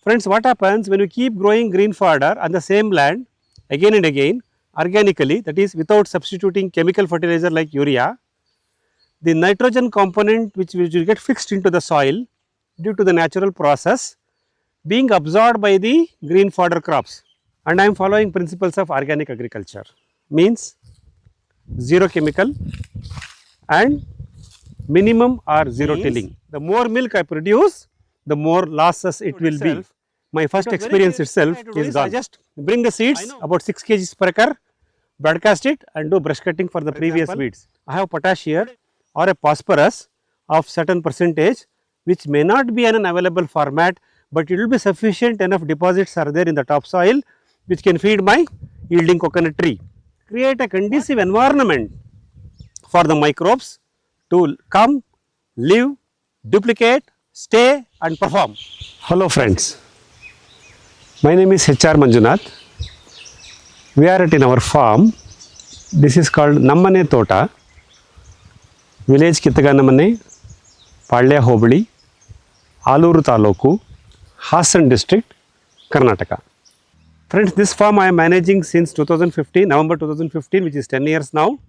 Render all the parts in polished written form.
Friends, what happens when you keep growing green fodder on the same land again and again organically, that is without substituting chemical fertilizer like urea, the nitrogen component which will get fixed into the soil due to the natural process being absorbed by the green fodder crops. And I am following principles of organic agriculture, means zero chemical and minimum or zero tilling. The more milk I produce, the more losses it will be. My first experience itself is gone. I just bring the seeds about 6 kgs per acre, broadcast it and do brush cutting for the previous weeds. I have potash here or a phosphorus of certain percentage which may not be in an available format, but it will be sufficient enough deposits are there in the topsoil which can feed my yielding coconut tree. Create a conducive environment for the microbes to come, live, duplicate, stay and perform. Hello friends, my name is HR Manjunath. We are at in our farm. This is called Nammane Tota, village Kittaganamane, Palya Hobli, Aluru Taluku, Hassan district, Karnataka. Friends, this farm I am managing since 2015, November 2015, which is 10 years now,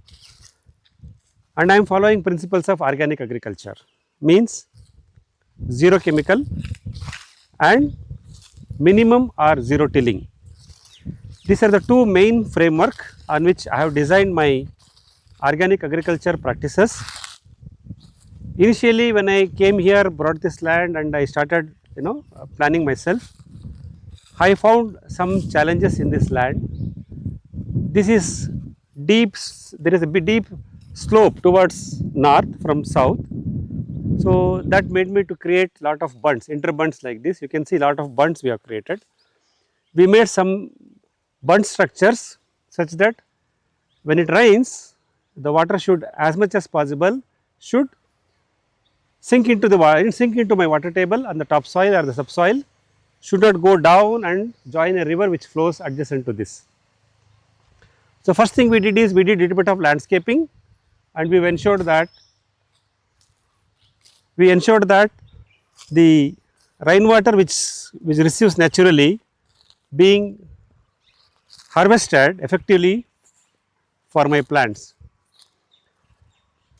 and I am following principles of organic agriculture, means zero chemical and minimum or zero tilling. These are the two main framework on which I have designed my organic agriculture practices. Initially when I came here, brought this land and I started planning myself, I found some challenges in this land. This is deep, there is a bit deep slope towards north from south. So that made me to create lot of bunds, interbunds like this. You can see lot of bunds we have created. We made some bund structures such that when it rains, the water should as much as possible should sink into my water table and the topsoil or the subsoil, should not go down and join a river which flows adjacent to this. So first thing we did is we did a little bit of landscaping and we ensured that the rainwater which receives naturally being harvested effectively for my plants.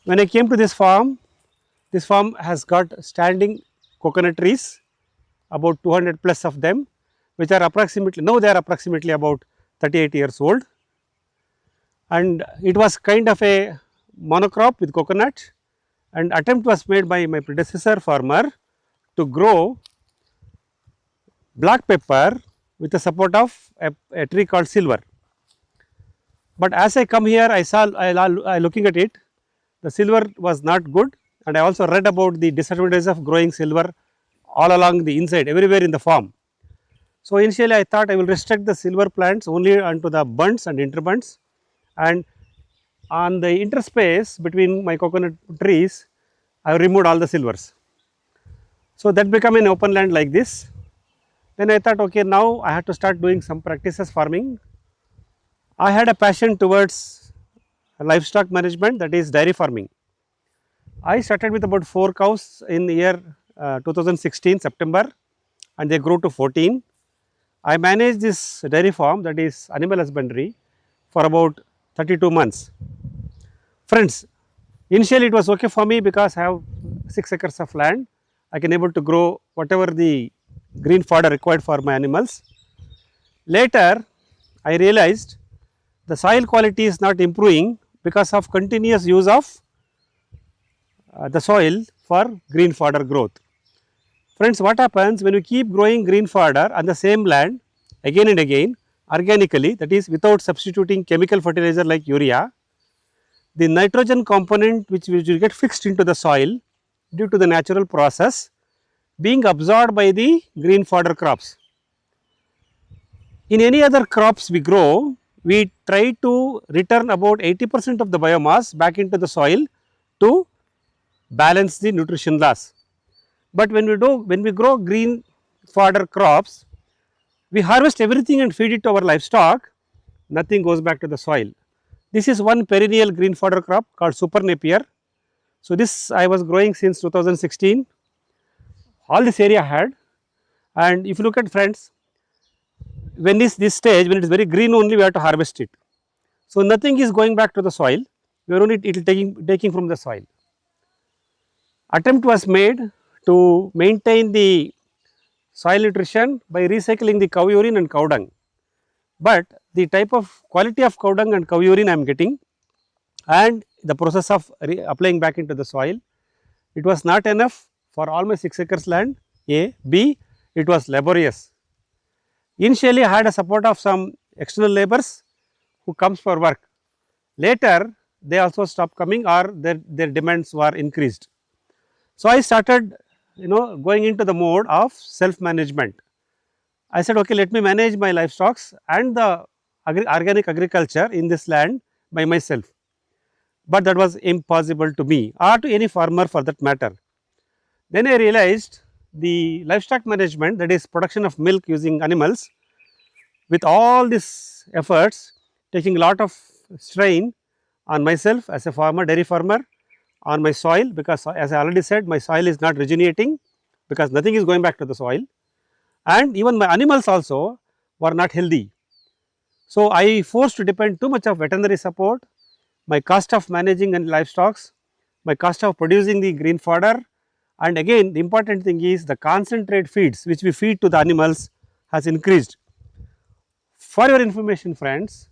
When I came to this farm has got standing coconut trees, about 200 plus of them, which are approximately, now they are approximately about 38 years old, and it was kind of a monocrop with coconut, and attempt was made by my predecessor farmer to grow black pepper with the support of a tree called silver. But as I come here, I looking at it, the silver was not good, and I also read about the disadvantages of growing silver all along the inside, everywhere in the farm. So initially I thought I will restrict the silver plants only onto the bunds and interbunds, and on the interspace between my coconut trees, I removed all the silvers. So that became an open land like this. Then I thought, okay, now I have to start doing some practices farming. I had a passion towards livestock management, that is dairy farming. I started with about 4 cows in the year 2016 September, and they grew to 14. I managed this dairy farm, that is animal husbandry, for about 32 months. Friends, initially it was okay for me because I have 6 acres of land. I can able to grow whatever the green fodder required for my animals. Later I realized the soil quality is not improving because of continuous use of the soil for green fodder growth. Friends, what happens when you keep growing green fodder on the same land again and again organically, that is without substituting chemical fertilizer like urea, the nitrogen component which will get fixed into the soil due to the natural process being absorbed by the green fodder crops. In any other crops we grow, we try to return about 80% of the biomass back into the soil to balance the nutrition loss. But when we grow green fodder crops, we harvest everything and feed it to our livestock, nothing goes back to the soil. This is one perennial green fodder crop called Super Napier. So this I was growing since 2016. All this area I had, And if you look at friends, when this stage, when it is very green only, we have to harvest it. So nothing is going back to the soil, we are only it will taking from the soil. Attempt was made to maintain the soil nutrition by recycling the cow urine and cow dung, but the type of quality of cow dung and cow urine I am getting, and the process of applying back into the soil, it was not enough for all my 6 acres land. A, B, it was laborious. Initially I had a support of some external laborers who comes for work. Later they also stopped coming, or their demands were increased. So I started going into the mode of self management. I said, okay, let me manage my livestock and the organic agriculture in this land by myself, but that was impossible to me or to any farmer for that matter. Then I realized the livestock management, that is production of milk using animals, with all these efforts taking a lot of strain on myself as a farmer, dairy farmer, on my soil, because as I already said, my soil is not rejuvenating because nothing is going back to the soil, and even my animals also were not healthy. So I forced to depend too much of veterinary support, my cost of managing and livestock, my cost of producing the green fodder, and again the important thing is the concentrate feeds which we feed to the animals has increased. For your information friends,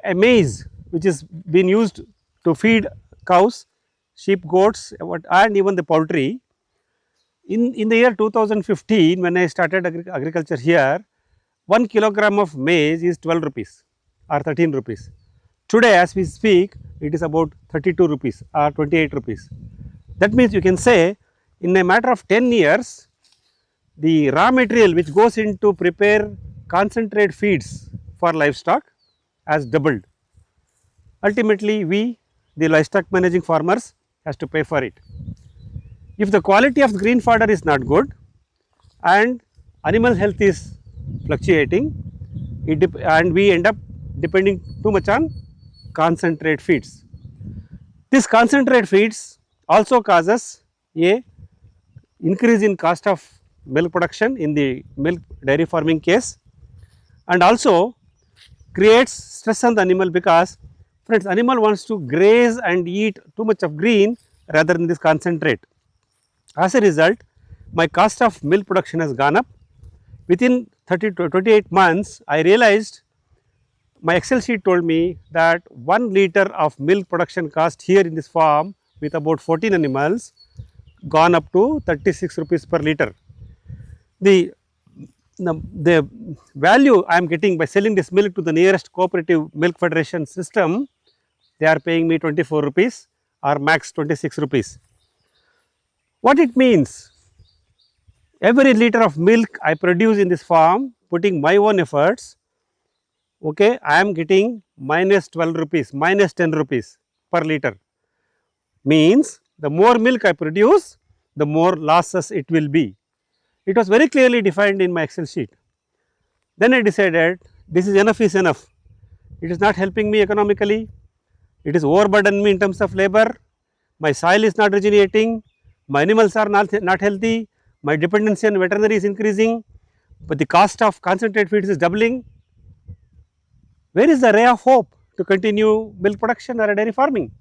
a maize which is being used to feed cows, sheep, goats and even the poultry, in the year 2015 when I started agriculture here, 1 kilogram of maize is 12 rupees or 13 rupees. Today as we speak, it is about 32 rupees or 28 rupees. That means you can say in a matter of 10 years, the raw material which goes into prepare concentrate feeds for livestock has doubled. Ultimately we, the livestock managing farmers, has to pay for it. If the quality of green fodder is not good and animal health is fluctuating, and we end up depending too much on concentrate feeds. This concentrate feeds also causes a increase in cost of milk production in the milk dairy farming case, and also creates stress on the animal, because friends, animal wants to graze and eat too much of green rather than this concentrate. As a result, my cost of milk production has gone up. Within 30 to 28 months, I realized, my Excel sheet told me that 1 liter of milk production cost here in this farm with about 14 animals gone up to 36 rupees per liter. The value I am getting by selling this milk to the nearest cooperative milk federation system, they are paying me 24 rupees or max 26 rupees. What it means? Every liter of milk I produce in this farm, putting my own efforts, okay, I am getting minus 12 rupees, minus 10 rupees per liter. Means the more milk I produce, the more losses it will be. It was very clearly defined in my Excel sheet. Then I decided this is enough. It is not helping me economically, it is overburden me in terms of labor, my soil is not regenerating, my animals are not healthy, my dependency on veterinary is increasing, but the cost of concentrate feeds is doubling. Where is the ray of hope to continue milk production or dairy farming?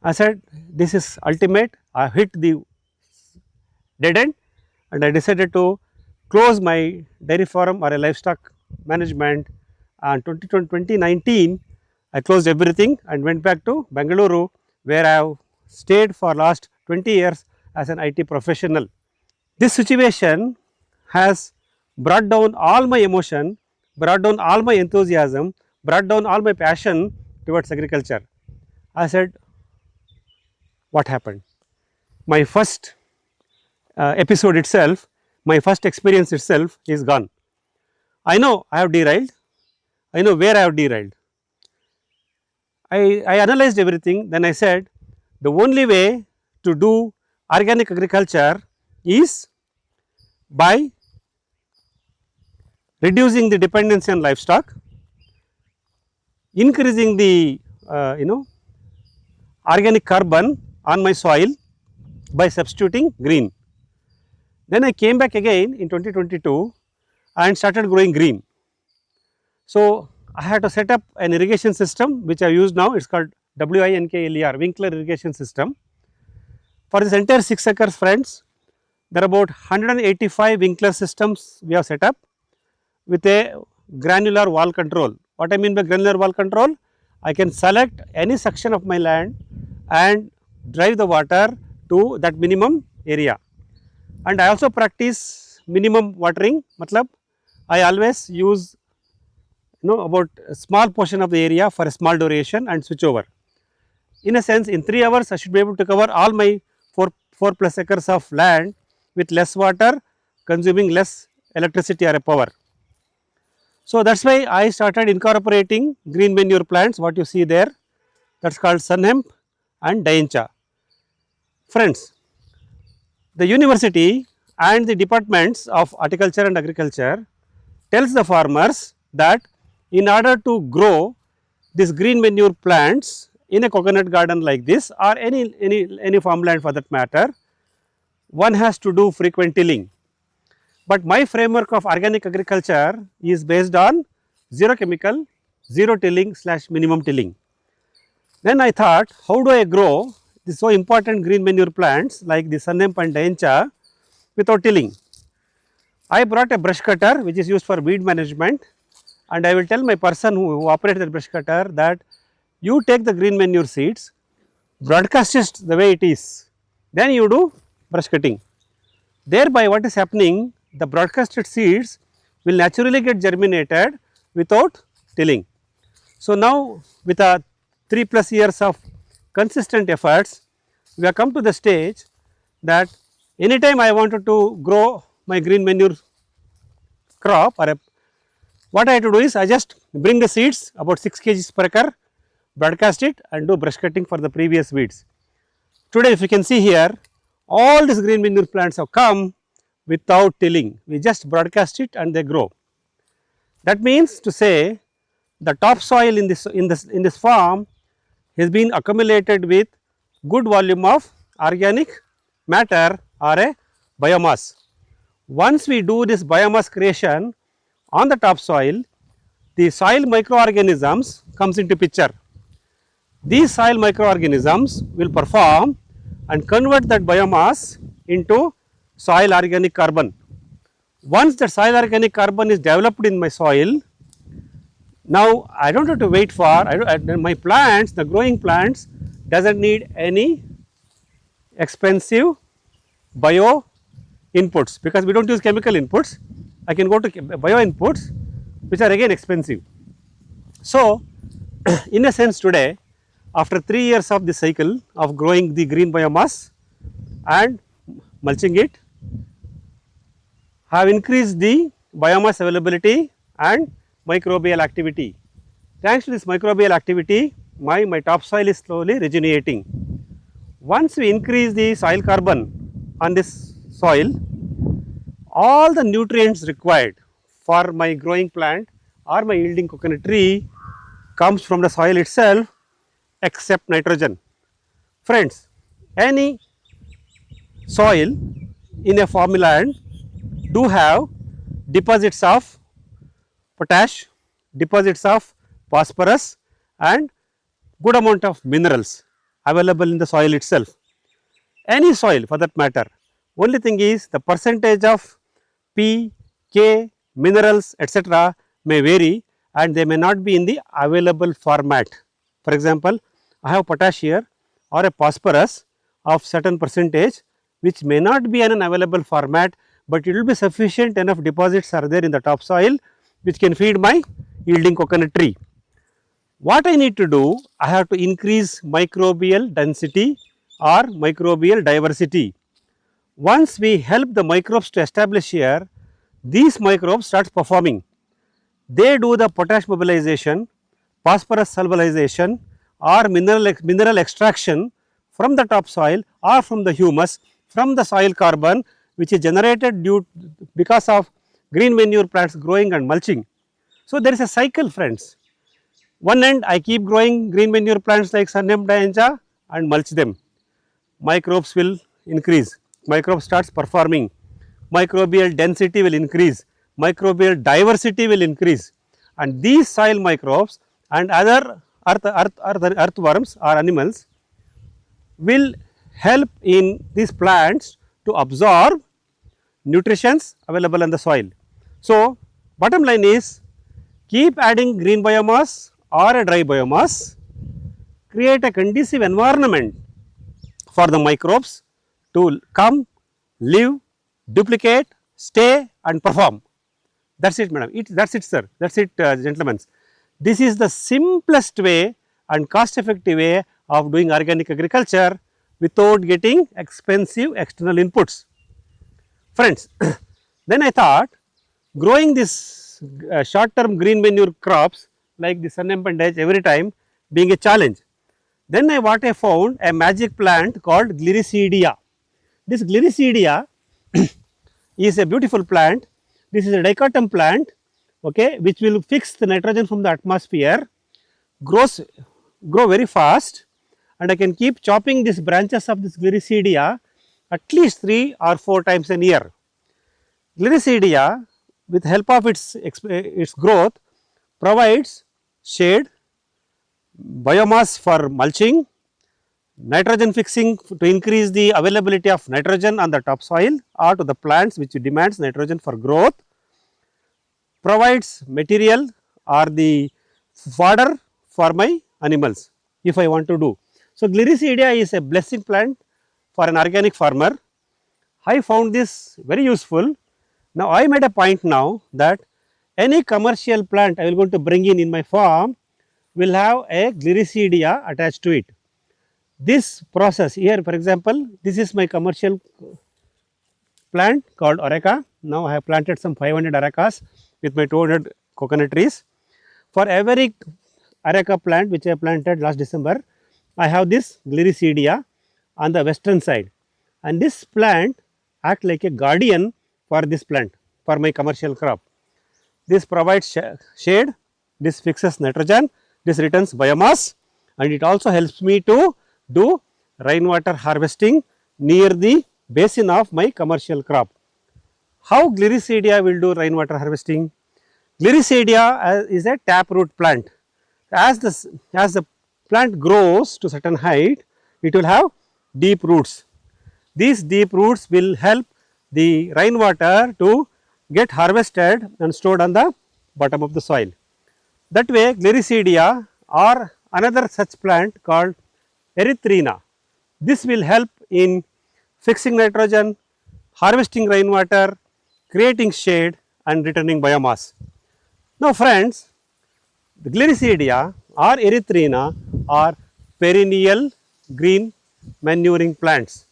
I said this is ultimate. I hit the dead end and I decided to close my dairy farm or a livestock management. And 2019 I closed everything and went back to Bengaluru, where I have stayed for last 20 years as an IT professional. This situation has brought down all my emotion, brought down all my enthusiasm, brought down all my passion towards agriculture. I said, what happened? My first episode itself, my first experience itself is gone. I know I have derailed, I know where I have derailed. I analyzed everything, then I said the only way to do organic agriculture is by reducing the dependency on livestock, increasing the organic carbon on my soil by substituting green. Then I came back again in 2022 and started growing green. So I had to set up an irrigation system which I use now. It's called WINKLER, Winkler irrigation system. For this entire 6 acres, friends, there are about 185 Winkler systems we have set up with a granular wall control. What I mean by granular wall control? I can select any section of my land and drive the water to that minimum area. And I also practice minimum watering, matlab I always use about a small portion of the area for a small duration and switch over. In a sense, in 3 hours I should be able to cover all my 4 plus acres of land with less water, consuming less electricity or power. So that is why I started incorporating green manure plants, what you see there, that is called sun hemp and daincha. Friends, the university and the departments of horticulture and agriculture tells the farmers that in order to grow these green manure plants in a coconut garden like this or any farmland for that matter, one has to do frequent tilling. But my framework of organic agriculture is based on zero chemical, zero tilling / minimum tilling. Then I thought, how do I grow these so important green manure plants like the sun hemp and daincha without tilling? I brought a brush cutter which is used for weed management, and I will tell my person who operates the brush cutter that you take the green manure seeds, broadcast it the way it is, then you do brush cutting. Thereby what is happening, the broadcasted seeds will naturally get germinated without tilling. So now with a 3 plus years of consistent efforts, we have come to the stage that anytime I wanted to grow my green manure crop or what I have to do is I just bring the seeds about 6 kgs per acre, broadcast it and do brush cutting for the previous weeds. Today if you can see here, all these green manure plants have come without tilling. We just broadcast it and they grow. That means to say the topsoil in this farm has been accumulated with good volume of organic matter or a biomass. Once we do this biomass creation on the topsoil, the soil microorganisms comes into picture. These soil microorganisms will perform and convert that biomass into soil organic carbon. Once the soil organic carbon is developed in my soil, now I do not have to wait for my plants, the growing plants does not need any expensive bio inputs because we do not use chemical inputs. I can go to bio inputs which are again expensive. So in a sense today, after 3 years of the cycle of growing the green biomass and mulching it, have increased the biomass availability and microbial activity. Thanks to this microbial activity, my topsoil is slowly regenerating. Once we increase the soil carbon on this soil, all the nutrients required for my growing plant or my yielding coconut tree comes from the soil itself except nitrogen. Friends, any soil in a farmland do have deposits of potash, deposits of phosphorus and good amount of minerals available in the soil itself. Any soil for that matter, only thing is the percentage of P, K, minerals etc. may vary and they may not be in the available format. For example, I have potash here or a phosphorus of certain percentage which may not be in an available format, but it will be sufficient enough deposits are there in the topsoil which can feed my yielding coconut tree. What I need to do, I have to increase microbial density or microbial diversity. Once we help the microbes to establish here, these microbes start performing. They do the potash mobilization, phosphorus solubilization or mineral extraction from the topsoil or from the humus, from the soil carbon which is generated because of green manure plants growing and mulching. So there is a cycle, friends. One end I keep growing green manure plants like sun hemp, daincha and mulch them. Microbes will increase, microbe starts performing, microbial density will increase, microbial diversity will increase, and these soil microbes and other earthworms or animals will help in these plants to absorb nutrients available in the soil. So, bottom line is keep adding green biomass or a dry biomass, create a conducive environment for the microbes to come, live, duplicate, stay and perform. That is it madam, that is it sir, that is it gentlemen. This is the simplest way and cost effective way of doing organic agriculture without getting expensive external inputs. Friends, then I thought growing this short term green manure crops like the sun appendage every time being a challenge. Then what I found a magic plant called Gliricidia. This Gliricidia is a beautiful plant. This is a dichotom plant, okay, which will fix the nitrogen from the atmosphere, grow very fast, and I can keep chopping these branches of this Gliricidia at least 3 or 4 times a year. Gliricidia, with help of its growth, provides shade, biomass for mulching, nitrogen fixing to increase the availability of nitrogen on the topsoil or to the plants which demands nitrogen for growth, provides material or the fodder for my animals if I want to do. So, Gliricidia is a blessing plant for an organic farmer. I found this very useful. Now, I made a point now that any commercial plant I will going to bring in my farm will have a Gliricidia attached to it. This process here, for example, this is my commercial plant called Areca. Now, I have planted some 500 Arecas with my 200 coconut trees. For every Areca plant which I planted last December, I have this Gliricidia on the western side, and this plant act like a guardian for this plant for my commercial crop. This provides shade, this fixes nitrogen, this returns biomass, and it also helps me to do rainwater harvesting near the basin of my commercial crop. How Gliricidia will do rainwater harvesting? Gliricidia is a taproot plant. As the plant grows to certain height, it will have deep roots. These deep roots will help the rainwater to get harvested and stored on the bottom of the soil. That way, Gliricidia or another such plant called Erythrina, this will help in fixing nitrogen, harvesting rainwater, creating shade and returning biomass. Now friends, the Gliricidia or Erythrina are perennial green manuring plants.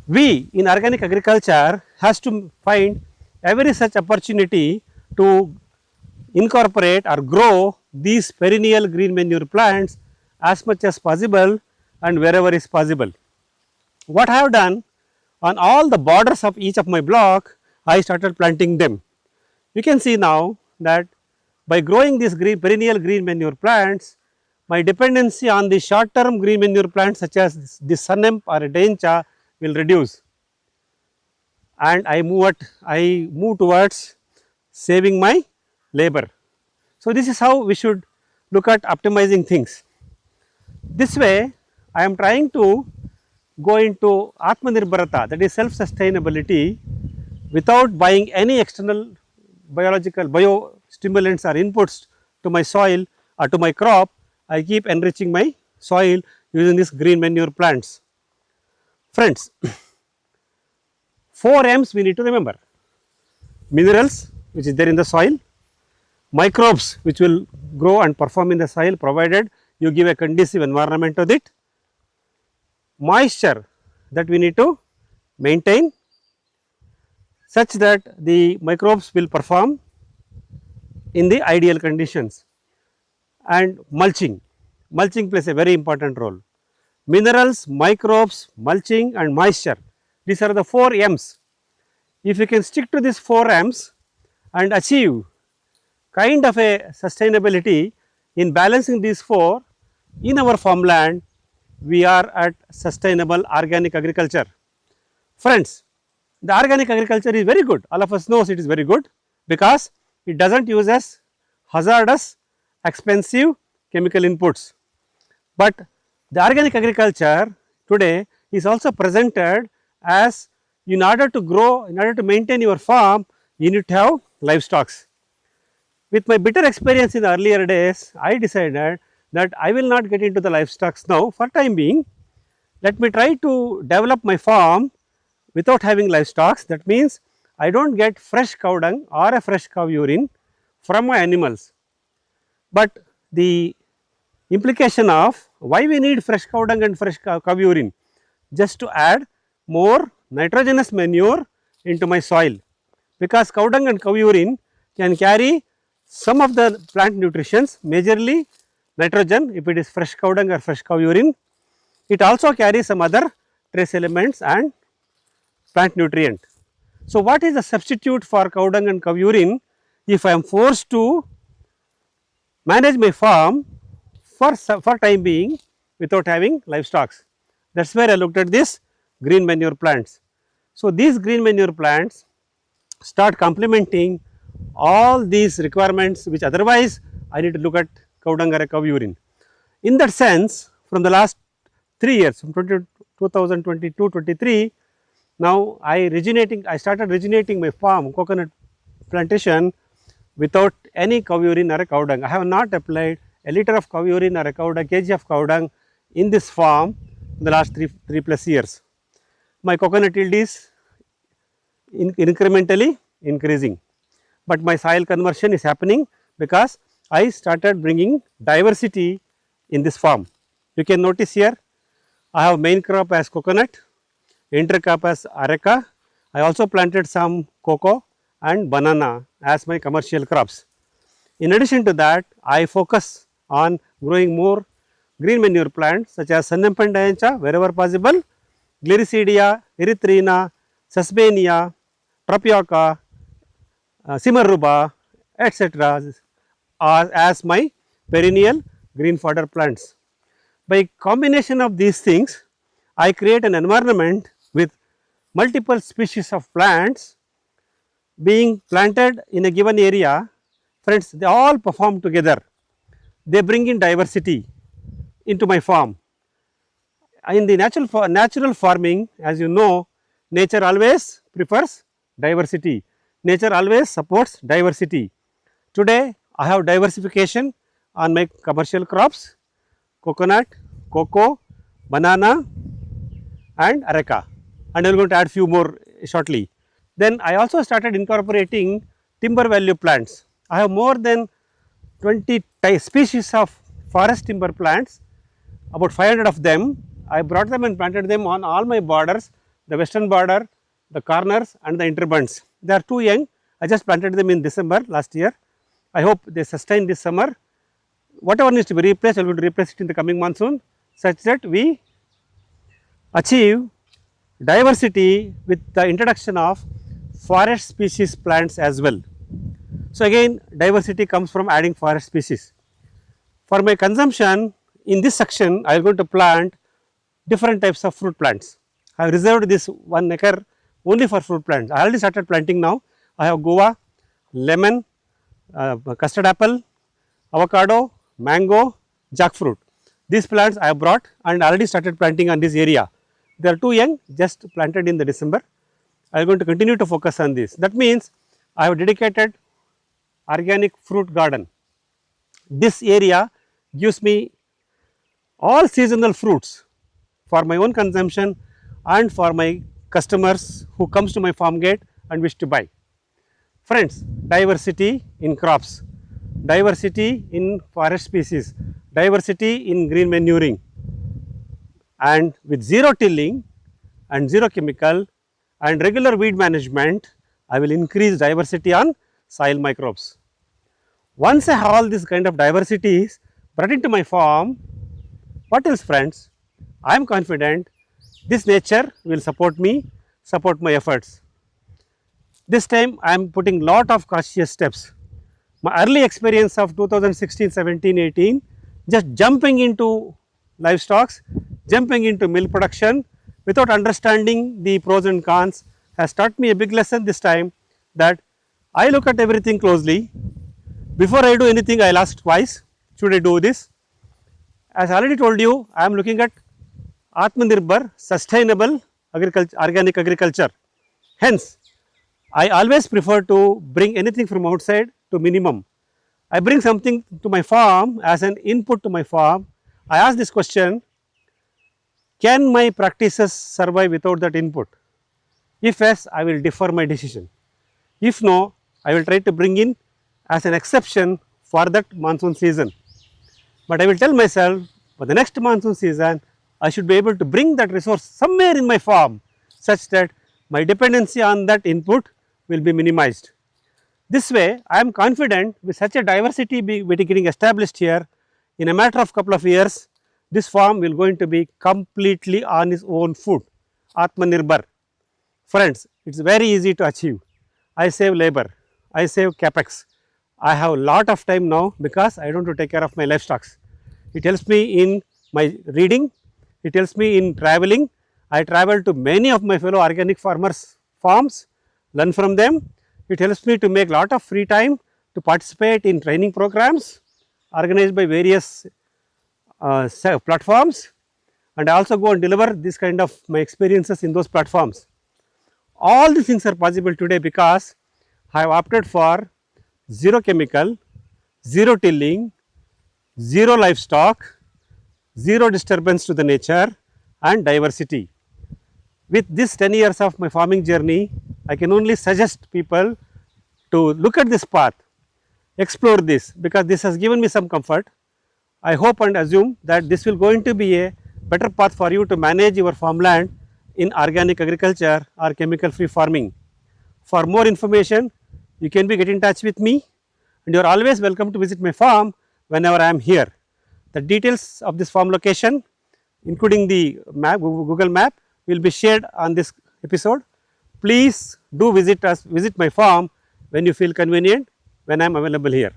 We in organic agriculture has to find every such opportunity to incorporate or grow these perennial green manure plants as much as possible and wherever is possible. What I have done, on all the borders of each of my block, I started planting them. You can see now that by growing these perennial green manure plants, my dependency on the short term green manure plants such as the sun hemp or a dencha will reduce, and I move towards saving my labor. So, this is how we should look at optimizing things. This way I am trying to go into Atmanirbharata, that is self sustainability, without buying any external biological biostimulants or inputs to my soil or to my crop. I keep enriching my soil using these green manure plants. Friends, 4 M's we need to remember: minerals which is there in the soil, microbes which will grow and perform in the soil provided you give a conducive environment to it, moisture that we need to maintain such that the microbes will perform in the ideal conditions, and mulching. Mulching plays a very important role. Minerals, microbes, mulching and moisture, these are the 4 M's. If you can stick to these 4 M's and achieve kind of a sustainability in balancing these 4 in our farmland, we are at sustainable organic agriculture. Friends, The organic agriculture is very good, all of us knows it is very good, because it does not use as hazardous expensive chemical inputs. But the organic agriculture today is also presented as, in order to grow, in order to maintain your farm, you need to have livestock. With my bitter experience in the earlier days, I decided that I will not get into the livestock now for time being. Let me try to develop my farm without having livestock. That means I do not get fresh cow dung or a fresh cow urine from my animals. But the implication of why we need fresh cow dung and fresh cow urine, just to add more nitrogenous manure into my soil, because cow dung and cow urine can carry some of the plant nutritions, majorly nitrogen if it is fresh cow dung or fresh cow urine. It also carries some other trace elements and plant nutrient. So, what is the substitute for cow dung and cow urine if I am forced to manage my farm for time being without having livestock? That is where I looked at this green manure plants. So, these green manure plants start complementing all these requirements which otherwise I need to look at cow dung or a cow urine. In that sense, from the last 3 years, from 2022-23, now I started regenerating my farm, coconut plantation, without any cow urine or a cow dung. I have not applied a liter of cow urine or a kg of cow dung in this farm in the last 3 plus years. My coconut yield is incrementally increasing, but my soil conversion is happening because I started bringing diversity in this farm. You can notice here I have main crop as coconut, intercrop as areca. I also planted some cocoa and banana as my commercial crops. In addition to that, I focus on growing more green manure plants such as Sunampan diancha wherever possible, Gliricidia, Erythrina, Susbania, Tapioca, Simaruba, etc. as my perennial green fodder plants. By combination of these things, I create an environment with multiple species of plants being planted in a given area. Friends, they all perform together. They bring in diversity into my farm. In the natural farming, as you know, nature always prefers diversity. Nature always supports diversity. Today, I have diversification on my commercial crops, coconut, cocoa, banana and areca, and I am going to add few more shortly. Then I also started incorporating timber value plants. I have more than 20 species of forest timber plants, about 500 of them. I brought them and planted them on all my borders, the western border, the corners and the interbunds. They are too young. I just planted them in December last year. I hope they sustain this summer. Whatever needs to be replaced, I will replace it in the coming monsoon, such that we achieve diversity with the introduction of forest species plants as well. So, again diversity comes from adding forest species. For my consumption, in this section I am going to plant different types of fruit plants. I have reserved this 1 acre only for fruit plants. I already started planting now. I have guava, lemon, custard apple, avocado, mango, jackfruit. These plants I have brought and already started planting on this area. They are too young, just planted in the December. I am going to continue to focus on this. That means I have dedicated organic fruit garden. This area gives me all seasonal fruits for my own consumption and for my customers who comes to my farm gate and wish to buy. Friends, diversity in crops, diversity in forest species, diversity in green manuring, and with zero tilling and zero chemical and regular weed management, I will increase diversity on soil microbes. Once I have all this kind of diversities brought into my farm, what else friends? I am confident this nature will support me, support my efforts. This time I am putting lot of cautious steps. My early experience of 2016, 17, 18, just jumping into livestock, jumping into milk production without understanding the pros and cons, has taught me a big lesson this time, that I look at everything closely. Before I do anything, I will ask twice, should I do this? As I already told you, I am looking at Atmanirbhar, sustainable agriculture, organic agriculture. Hence, I always prefer to bring anything from outside to minimum. I bring something to my farm as an input to my farm. I ask this question, can my practices survive without that input? If yes, I will defer my decision. If no, I will try to bring in as an exception for that monsoon season. But I will tell myself, for the next monsoon season, I should be able to bring that resource somewhere in my farm such that my dependency on that input will be minimized. This way, I am confident with such a diversity getting established here, in a matter of couple of years, this farm will going to be completely on its own food, Atmanirbhar. Friends, it is very easy to achieve. I save labor, I save capex. I have a lot of time now because I don't have to take care of my livestock. It helps me in my reading, it helps me in traveling. I travel to many of my fellow organic farmers' farms, learn from them. It helps me to make lot of free time to participate in training programs organized by various platforms, and I also go and deliver this kind of my experiences in those platforms. All these things are possible today because I have opted for zero chemical, zero tilling, zero livestock, zero disturbance to the nature and diversity. With this 10 years of my farming journey, I can only suggest people to look at this path, explore this, because this has given me some comfort. I hope and assume that this will going to be a better path for you to manage your farmland in organic agriculture or chemical free farming. For more information, you can get in touch with me, and you are always welcome to visit my farm whenever I am here. The details of this farm location, including the map, Google map, will be shared on this episode. Please do visit my farm when you feel convenient, when I am available here.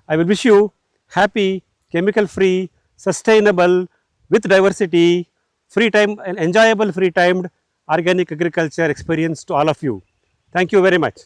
I will wish you happy, chemical free, sustainable, with diversity, free time and enjoyable free timed organic agriculture experience to all of you. Thank you very much.